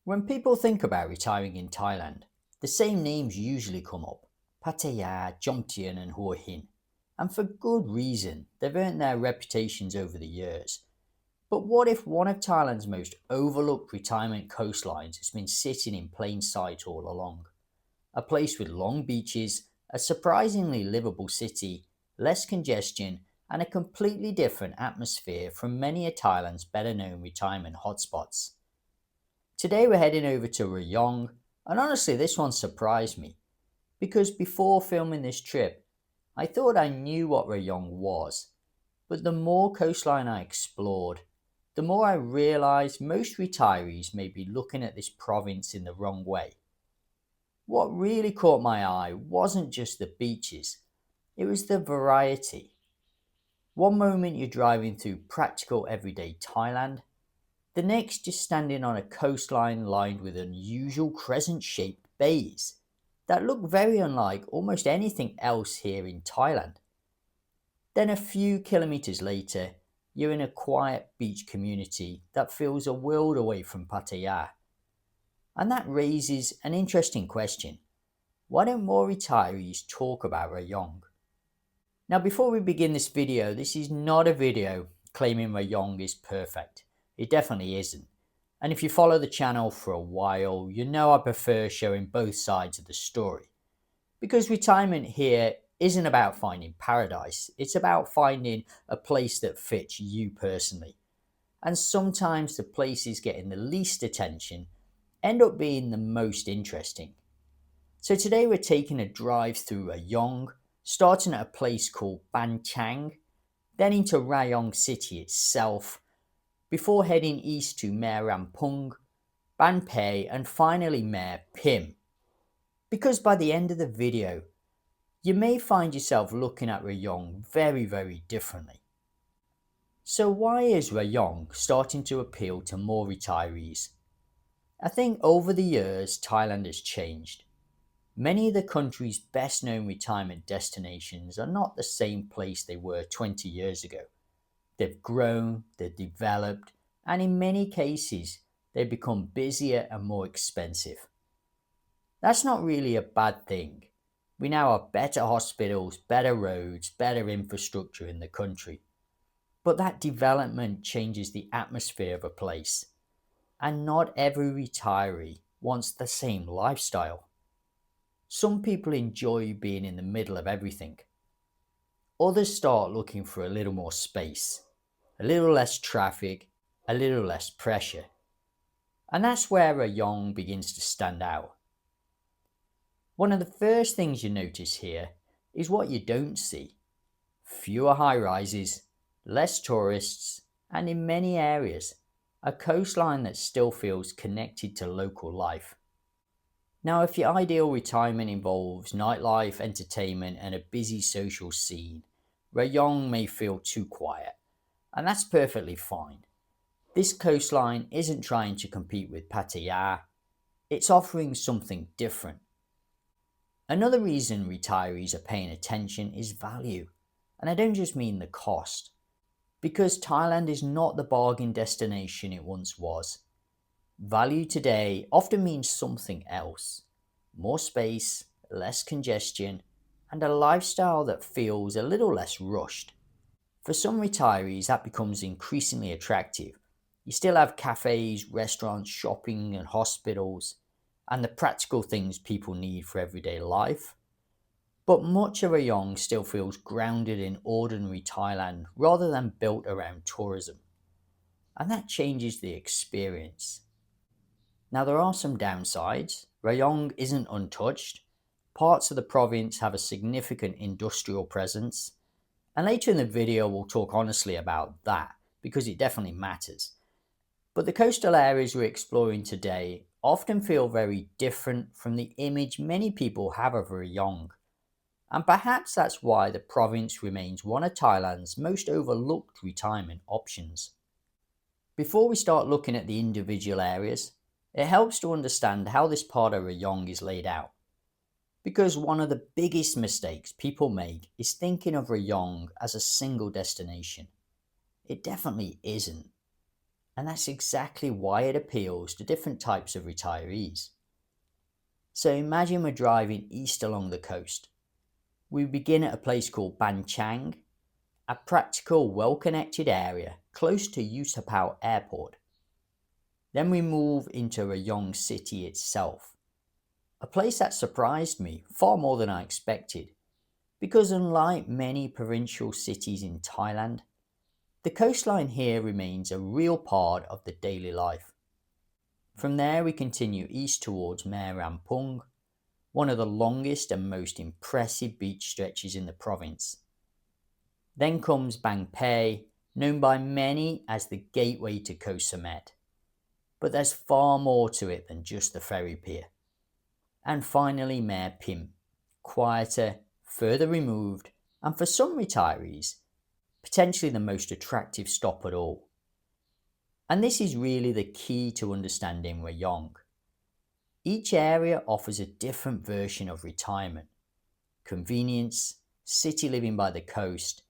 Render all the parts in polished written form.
When people think about retiring in Thailand, the same names usually come up: Pattaya, Jomtien, and Hua Hin. And for good reason, they've earned their reputations over the years. But what if one of Thailand's most overlooked retirement coastlines has been sitting in plain sight all along? A place with long beaches, a surprisingly livable city, less congestion, and a completely different atmosphere from many of Thailand's better known retirement hotspots. Today we're heading over to Rayong, and honestly, this one surprised me because before filming this trip, I thought I knew what Rayong was, but the more coastline I explored, the more I realised most retirees may be looking at this province in the wrong way. What really caught my eye wasn't just the beaches, it was the variety. One moment you're driving through practical everyday Thailand, the next is standing on a coastline lined with unusual crescent-shaped bays that look very unlike almost anything else here in Thailand. Then a few kilometers later, you're in a quiet beach community that feels a world away from Pattaya. And that raises an interesting question. Why don't more retirees talk about Rayong? Now before we begin this video, this is not a video claiming Rayong is perfect. It definitely isn't. And if you follow the channel for a while, you know I prefer showing both sides of the story. Because retirement here isn't about finding paradise, it's about finding a place that fits you personally. And sometimes the places getting the least attention end up being the most interesting. So today we're taking a drive through Rayong, starting at a place called Ban Chang, then into Rayong City itself, before heading east to Mae Ramphueng, Ban Mae, and finally Mae Phim. Because by the end of the video, you may find yourself looking at Rayong very differently. So why is Rayong starting to appeal to more retirees? I think over the years Thailand has changed. Many of the country's best known retirement destinations are not the same place they were 20 years ago. They've grown, they've developed, and in many cases, they've become busier and more expensive. That's not really a bad thing. We now have better hospitals, better roads, better infrastructure in the country. But that development changes the atmosphere of a place. And not every retiree wants the same lifestyle. Some people enjoy being in the middle of everything. Others start looking for a little more space, a little less traffic, a little less pressure. And that's where Rayong begins to stand out. One of the first things you notice here is what you don't see. Fewer high-rises, less tourists, and in many areas, a coastline that still feels connected to local life. Now, if your ideal retirement involves nightlife, entertainment, and a busy social scene, Rayong may feel too quiet, and that's perfectly fine. This coastline isn't trying to compete with Pattaya, it's offering something different. Another reason retirees are paying attention is value, and I don't just mean the cost. Because Thailand is not the bargain destination it once was. Value today often means something else. More space, less congestion, and a lifestyle that feels a little less rushed. For some retirees, that becomes increasingly attractive. You still have cafes, restaurants, shopping, and hospitals, and the practical things people need for everyday life. But much of Rayong still feels grounded in ordinary Thailand rather than built around tourism. And that changes the experience. Now there are some downsides. Rayong isn't untouched. Parts of the province have a significant industrial presence. And later in the video we'll talk honestly about that, because it definitely matters. But the coastal areas we're exploring today often feel very different from the image many people have of Rayong. And perhaps that's why the province remains one of Thailand's most overlooked retirement options. Before we start looking at the individual areas, it helps to understand how this part of Rayong is laid out. Because one of the biggest mistakes people make is thinking of Rayong as a single destination. It definitely isn't. and that's exactly why it appeals to different types of retirees. So imagine we're driving east along the coast. We begin at a place called Ban Chang, a practical, well-connected area close to U-Tapao Airport. Then we move into Rayong City itself, a place that surprised me far more than I expected, because unlike many provincial cities in Thailand, the coastline here remains a real part of the daily life. From there we continue east towards Mae Ramphueng, one of the longest and most impressive beach stretches in the province. Then comes Ban Chang, known by many as the gateway to Koh Samet. But there's far more to it than just the ferry pier. And finally Mae Phim, quieter, further removed, and for some retirees, potentially the most attractive stop at all. And this is really the key to understanding Rayong. Each area offers a different version of retirement: convenience, city living by the coast,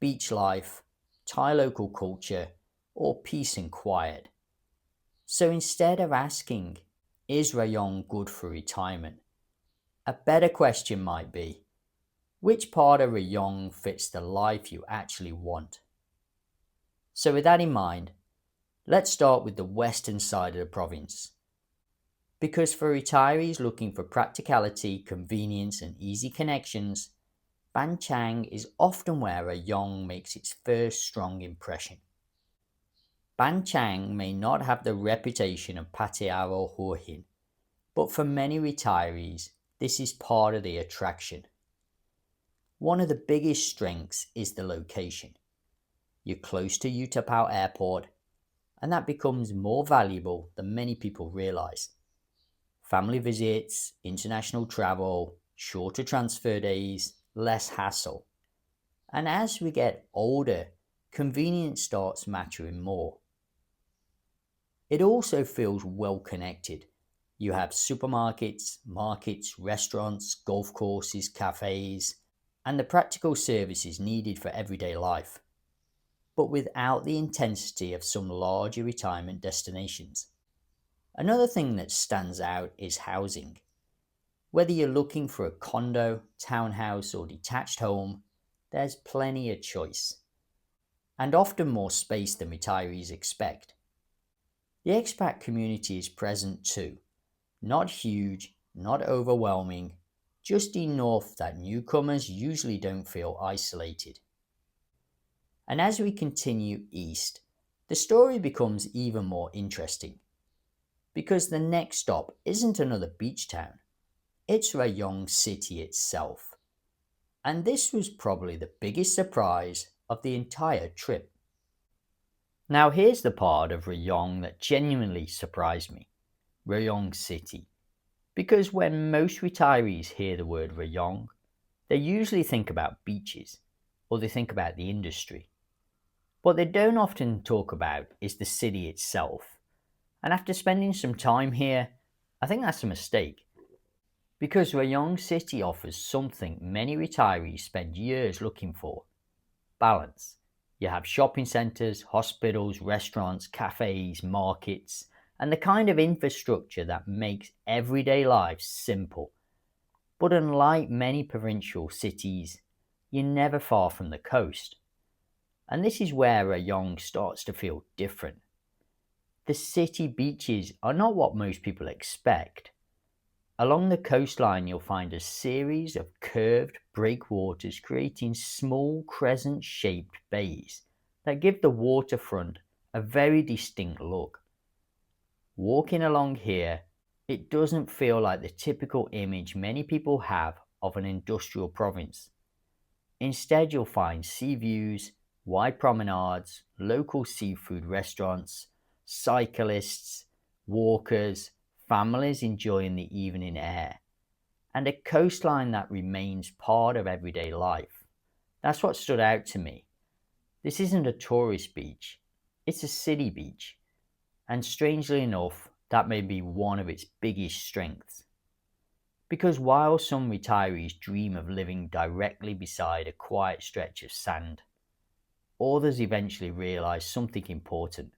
beach life, Thai local culture, or peace and quiet. So instead of asking, is Rayong good for retirement? A better question might be, which part of Rayong fits the life you actually want? So with that in mind, let's start with the western side of the province. Because for retirees looking for practicality, convenience and easy connections, Banchang is often where Rayong makes its first strong impression. Banchang may not have the reputation of Pattaya or Hua Hin, but for many retirees, this is part of the attraction. One of the biggest strengths is the location. You're close to U-Tapao Airport, and that becomes more valuable than many people realise. Family visits, international travel, shorter transfer days, less hassle. And as we get older, convenience starts mattering more. It also feels well connected. You have supermarkets, markets, restaurants, golf courses, cafes, and the practical services needed for everyday life, but without the intensity of some larger retirement destinations. Another thing that stands out is housing. Whether you're looking for a condo, townhouse, or detached home, there's plenty of choice, and often more space than retirees expect. The expat community is present too, not huge, not overwhelming, just enough that newcomers usually don't feel isolated. And as we continue east, the story becomes even more interesting, because the next stop isn't another beach town, it's Rayong City itself. And this was probably the biggest surprise of the entire trip. Now here's the part of Rayong that genuinely surprised me: Rayong City. Because when most retirees hear the word Rayong, they usually think about beaches, or they think about the industry. What they don't often talk about is the city itself. And after spending some time here, I think that's a mistake. Because Rayong City offers something many retirees spend years looking for: balance. You have shopping centres, hospitals, restaurants, cafes, markets, and the kind of infrastructure that makes everyday life simple. But unlike many provincial cities, you're never far from the coast. And this is where Rayong starts to feel different. The city beaches are not what most people expect. Along the coastline you'll find a series of curved breakwaters creating small crescent-shaped bays that give the waterfront a very distinct look. Walking along here, it doesn't feel like the typical image many people have of an industrial province. Instead, you'll find sea views, wide promenades, local seafood restaurants, cyclists, walkers, families enjoying the evening air, and a coastline that remains part of everyday life. That's what stood out to me. This isn't a tourist beach, it's a city beach, and strangely enough, that may be one of its biggest strengths. Because while some retirees dream of living directly beside a quiet stretch of sand, others eventually realise something important.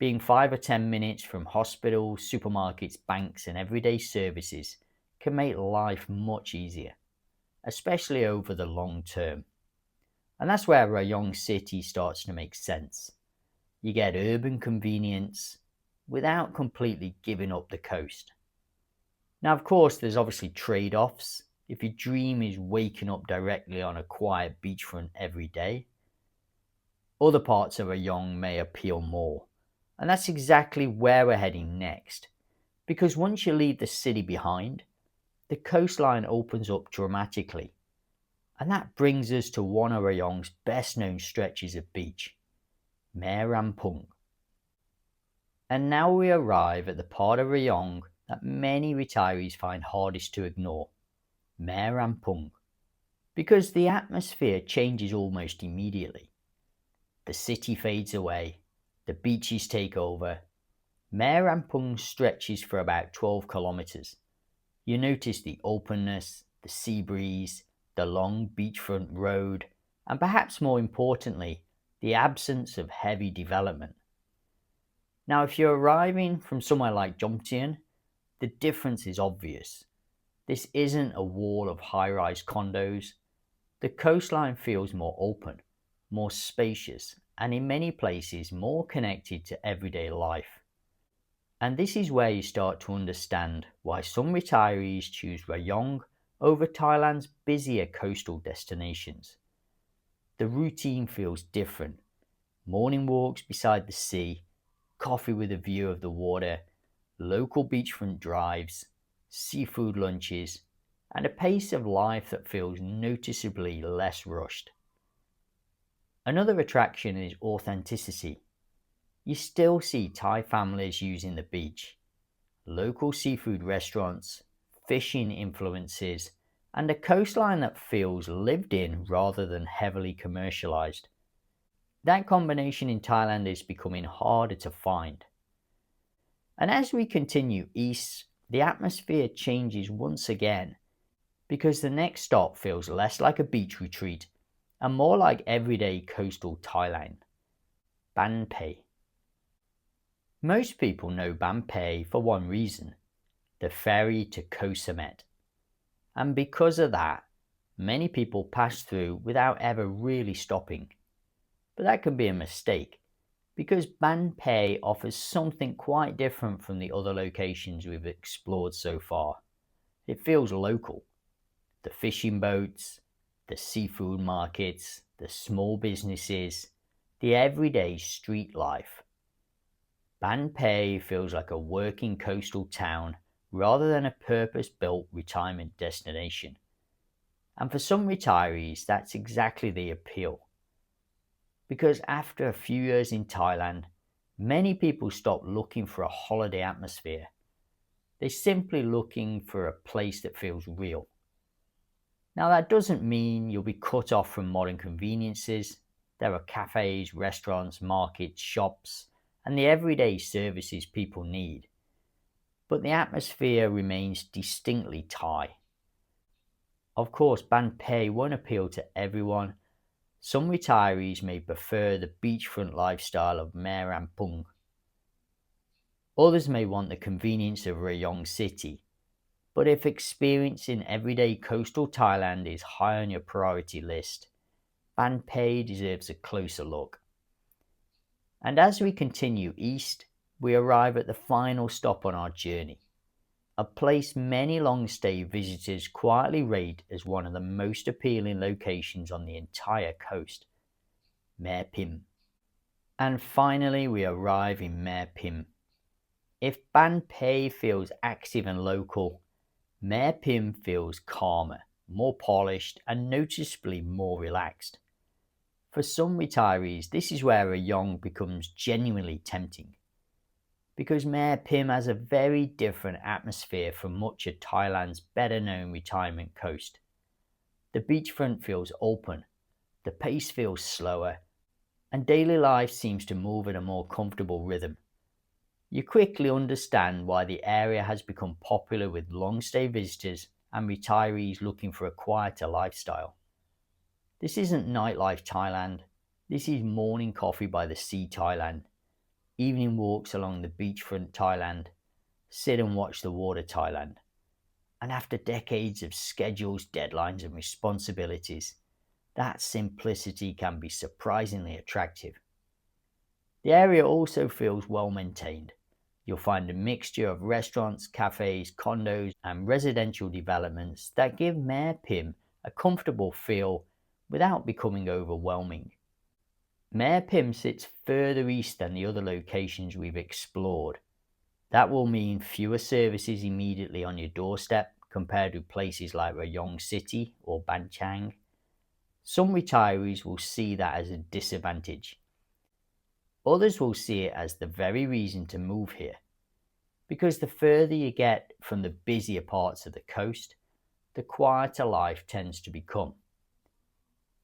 Being 5 or 10 minutes from hospitals, supermarkets, banks, and everyday services can make life much easier, especially over the long term. And that's where Rayong City starts to make sense. You get urban convenience without completely giving up the coast. Now, of course, there's obviously trade-offs. If your dream is waking up directly on a quiet beachfront every day, other parts of Rayong may appeal more. And that's exactly where we're heading next. Because once you leave the city behind, the coastline opens up dramatically. And that brings us to one of Rayong's best known stretches of beach, Mae Ramphueng. And now we arrive at the part of Rayong that many retirees find hardest to ignore, Mae Ramphueng, because the atmosphere changes almost immediately. The city fades away, the beaches take over. Mae Ramphueng stretches for about 12 kilometers. You notice the openness, the sea breeze, the long beachfront road, and perhaps more importantly, the absence of heavy development. Now, if you're arriving from somewhere like Jomtien, the difference is obvious. This isn't a wall of high-rise condos. The coastline feels more open, more spacious, and in many places more connected to everyday life. And this is where you start to understand why some retirees choose Rayong over Thailand's busier coastal destinations. The routine feels different. Morning walks beside the sea, coffee with a view of the water, local beachfront drives, seafood lunches, and a pace of life that feels noticeably less rushed. Another attraction is authenticity. You still see Thai families using the beach, local seafood restaurants, fishing influences, and a coastline that feels lived in rather than heavily commercialized. That combination in Thailand is becoming harder to find. And as we continue east, the atmosphere changes once again, because the next stop feels less like a beach retreat and more like everyday coastal Thailand, Ban Phe. Most people know Ban Phe for one reason, the ferry to Koh Samet. And because of that, many people pass through without ever really stopping. But that can be a mistake, because Ban Phe offers something quite different from the other locations we've explored so far. It feels local. The fishing boats, the seafood markets, the small businesses, the everyday street life. Ban Phe feels like a working coastal town rather than a purpose-built retirement destination. And for some retirees, that's exactly the appeal. Because after a few years in Thailand, many people stop looking for a holiday atmosphere. They're simply looking for a place that feels real. Now, that doesn't mean you'll be cut off from modern conveniences. There are cafes, restaurants, markets, shops, and the everyday services people need. But the atmosphere remains distinctly Thai. Of course, Ban Phe won't appeal to everyone. Some retirees may prefer the beachfront lifestyle of Mae Ramphueng. Others may want the convenience of Rayong City. But if experiencing everyday coastal Thailand is high on your priority list, Ban Phe deserves a closer look. And as we continue east, we arrive at the final stop on our journey, a place many long-stay visitors quietly rate as one of the most appealing locations on the entire coast, Mae Phim. And finally, we arrive in Mae Phim. If Ban Phe feels active and local, Mae Phim feels calmer, more polished, and noticeably more relaxed. For some retirees, this is where Rayong becomes genuinely tempting, because Mae Phim has a very different atmosphere from much of Thailand's better-known retirement coast. The beachfront feels open, the pace feels slower, and daily life seems to move at a more comfortable rhythm. You quickly understand why the area has become popular with long-stay visitors and retirees looking for a quieter lifestyle. This isn't nightlife Thailand. This is morning coffee by the sea Thailand. evening walks along the beachfront Thailand, sit and watch the water Thailand. And after decades of schedules, deadlines, and responsibilities, that simplicity can be surprisingly attractive. The area also feels well maintained. You'll find a mixture of restaurants, cafes, condos, and residential developments that give Mae Phim a comfortable feel without becoming overwhelming. Mae Phim sits further east than the other locations we've explored. That will mean fewer services immediately on your doorstep compared with places like Rayong City or Ban Chang. Some retirees will see that as a disadvantage. Others will see it as the very reason to move here, because the further you get from the busier parts of the coast, the quieter life tends to become.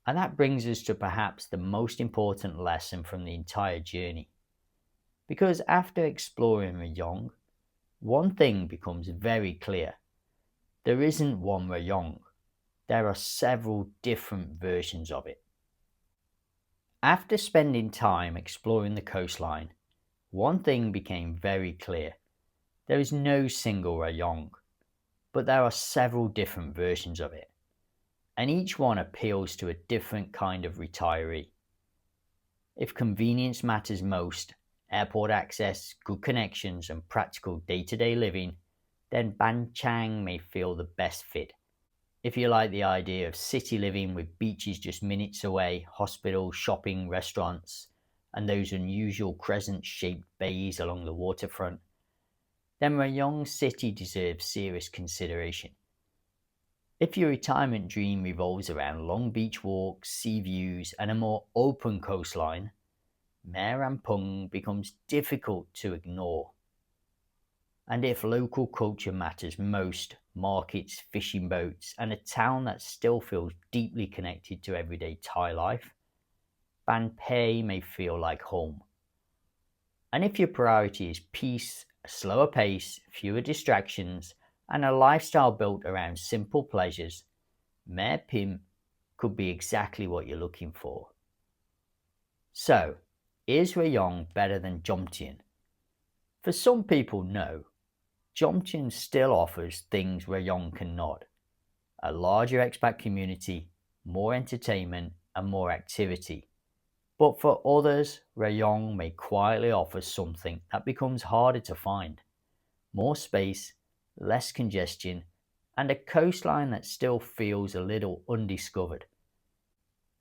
And that brings us to perhaps the most important lesson from the entire journey. Because after exploring Rayong, one thing becomes very clear. There isn't one Rayong. There are several different versions of it. After spending time exploring the coastline, one thing became very clear. There is no single Rayong, but there are several different versions of it, and each one appeals to a different kind of retiree. If convenience matters most, airport access, good connections, and practical day-to-day living, then Banchang may feel the best fit. If you like the idea of city living with beaches just minutes away, hospitals, shopping, restaurants, and those unusual crescent-shaped bays along the waterfront, then Rayong City deserves serious consideration. If your retirement dream revolves around long beach walks, sea views, and a more open coastline, Mae Ramphueng becomes difficult to ignore. And if local culture matters most, markets, fishing boats, and a town that still feels deeply connected to everyday Thai life, Ban Mae may feel like home. And if your priority is peace, a slower pace, fewer distractions, and a lifestyle built around simple pleasures, Mae Phim could be exactly what you're looking for. So, is Rayong better than Jomtien? For some people, no. Jomtien still offers things Rayong cannot. A larger expat community, more entertainment, and more activity. But for others, Rayong may quietly offer something that becomes harder to find. More space, less congestion, and a coastline that still feels a little undiscovered.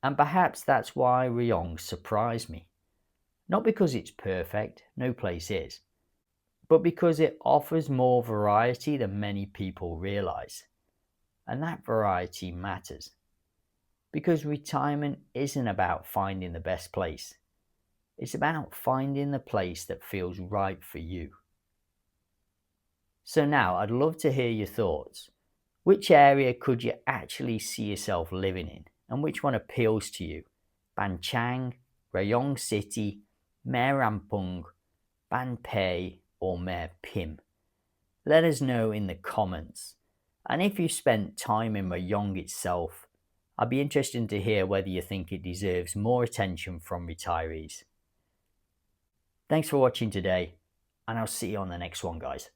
And perhaps that's why Rayong surprised me. Not because it's perfect, no place is, but because it offers more variety than many people realize. And that variety matters. Because retirement isn't about finding the best place. It's about finding the place that feels right for you. So now I'd love to hear your thoughts. Which area could you actually see yourself living in? And which one appeals to you? Banchang, Rayong City, Mae Ramphueng, Ban Mae, or Mae Phim? Let us know in the comments. And if you spent time in Rayong itself, I'd be interested to hear whether you think it deserves more attention from retirees. Thanks for watching today, and I'll see you on the next one, guys.